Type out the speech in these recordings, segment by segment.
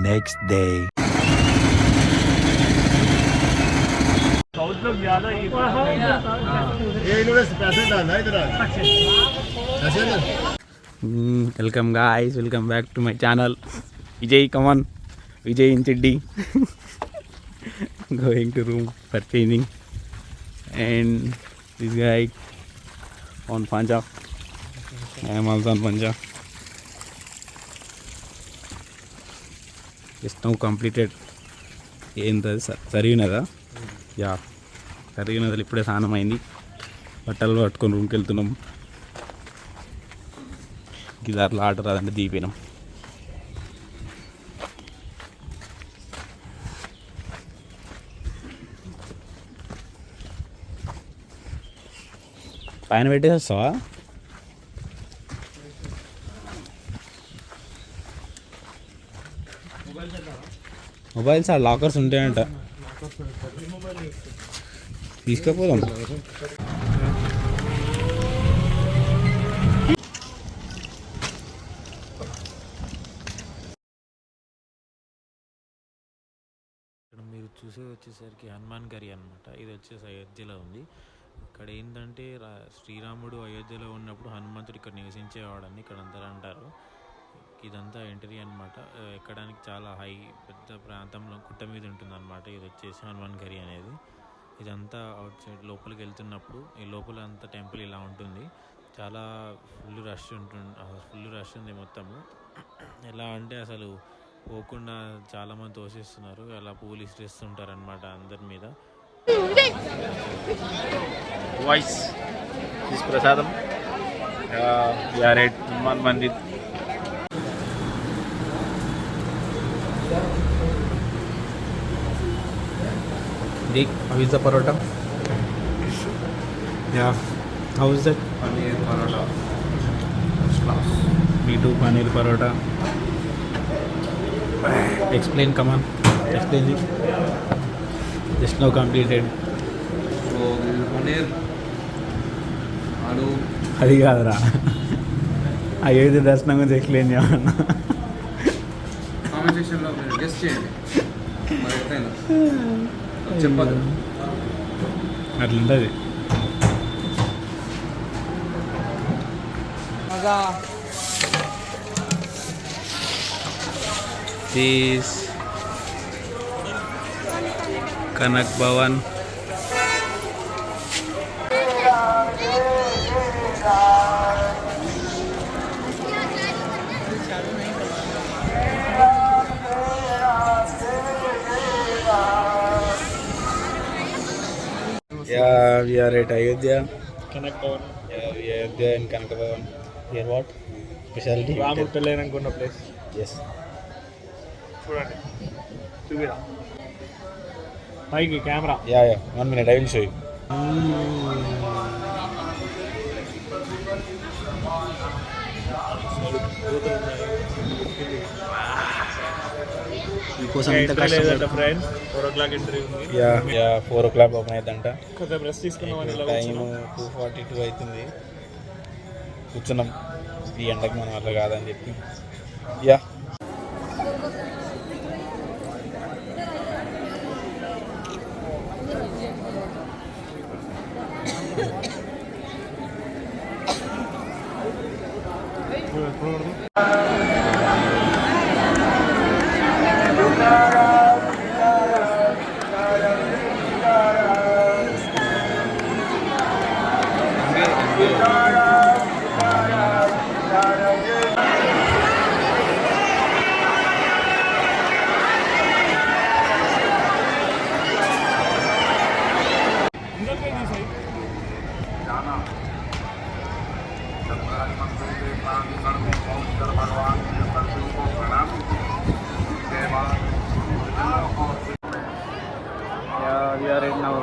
next day. Welcome guys, welcome back to my channel. Vijay, come on. Vijay in Chiddi. Going to room for changing. And this guy on Punjab. I am also on Punjab. Just now completed. ఏంది సరిగినదా? Yeah సరిగినది. ఇప్పుడే స్నానం అయింది, బట్టలు పట్టుకొని రూమ్కి వెళ్తున్నాం. గిదార్లో ఆట రాదంటే దీపినాం. పైన పెట్టేసి వస్తావా? మొబైల్స్ ఆ లాకర్స్ ఉంటాయంట, తీసుకపోదాం. మీరు చూసేది వచ్చేసరికి హనుమాన్ గరి అనమాట. ఇది వచ్చేసి అయోధ్యలో ఉంది. ఇక్కడ ఏంటంటే శ్రీరాముడు అయోధ్యలో ఉన్నప్పుడు హనుమంతుడు ఇక్కడ నివసించేవాడని ఇక్కడ అందరూ అంటారు. ఇదంతా ఎంట్రీ అనమాట. ఎక్కడానికి చాలా పెద్ద ప్రాంతంలో గుట్ట మీద ఉంటుంది అనమాట. ఇది వచ్చేసి హనుమాన్ గరి అనేది. ఇదంతా అవుట్ సైడ్ లోపలికి వెళ్తున్నప్పుడు ఈ లోపల అంతా టెంపుల్ ఇలా ఉంటుంది. చాలా ఫుల్ రష్ ఉంది మొత్తము. ఎలా అంటే అసలు పోకుండా చాలామంది తోసేస్తున్నారు, అలా పూలు ఇస్తుంటారు అనమాట అందరి మీద. వాయిస్ ప్రసాదం Hanuman Mandir. How is the parota? Yeah. How is that? Paneer parota. First class. Me too, paneer parota. Explain, come on. Explain it. Just now completed. So this is paneer. Aloo. అది కాదురా, అయోధ్య దర్శనం గురించి ఎక్స్ప్లెయిన్ చేయమన్నా. Comment సెక్షన్లో మీరు guest చేయండి, మరి ఎట్లయినా చెప్పదు. అట్లుంటుంది. This Kanak Bhawan. Yeah, we are at Ayodhya. Kanak Bhavan. Yeah, we are Ayodhya in Kanak Bhavan. Here what? Specialty? రాముడు పెళ్ళైనాకున్న ప్లేస్. Yes. చూడండి, చూపిరా పైకి camera. Yeah. 1 minute, I will show you. మీకోసం ఎంత కష్టపడ్డా ఫ్రెండ్స్. 4 o'clock ఎంట్రీ ఉంది. Yeah 4 o'clock open అవుతుందంట. కొంచెం rest తీసుకున్నామని టైం 2:42 అవుతుంది. కూర్చున్నాం ఈ ఎండకి, మనం అట్లా కాదని చెప్పి. Yeah we are in now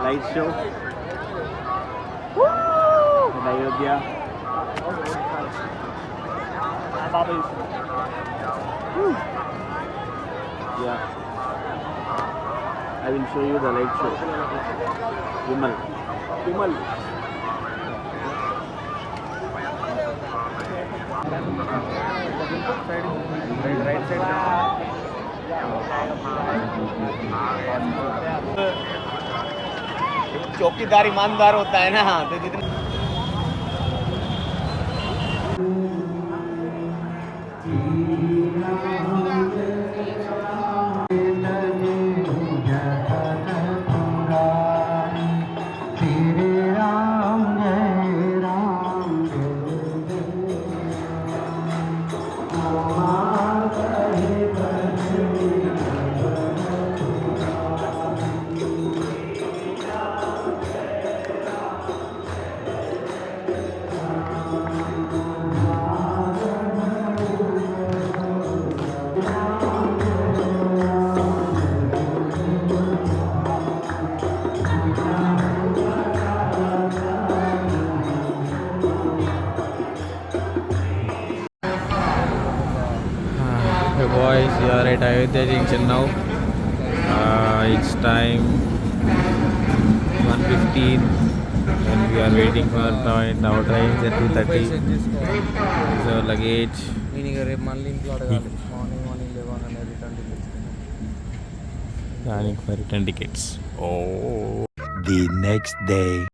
light show in Ayodhya. Yeah, I will show you the light show. Vimal. Right side. चौकीदार ईमानदार होता है ना तो जितने Hey boys, we are at Ayodhya Junction now. It's time 1:15 and we are waiting for our train at 2:30. This is our luggage. నేను ఇక రేపు మళ్ళీ ఇంట్లో అడగాలి మార్నింగ్ లేవగానే return tickets Planning for return tickets. Oh. The next day.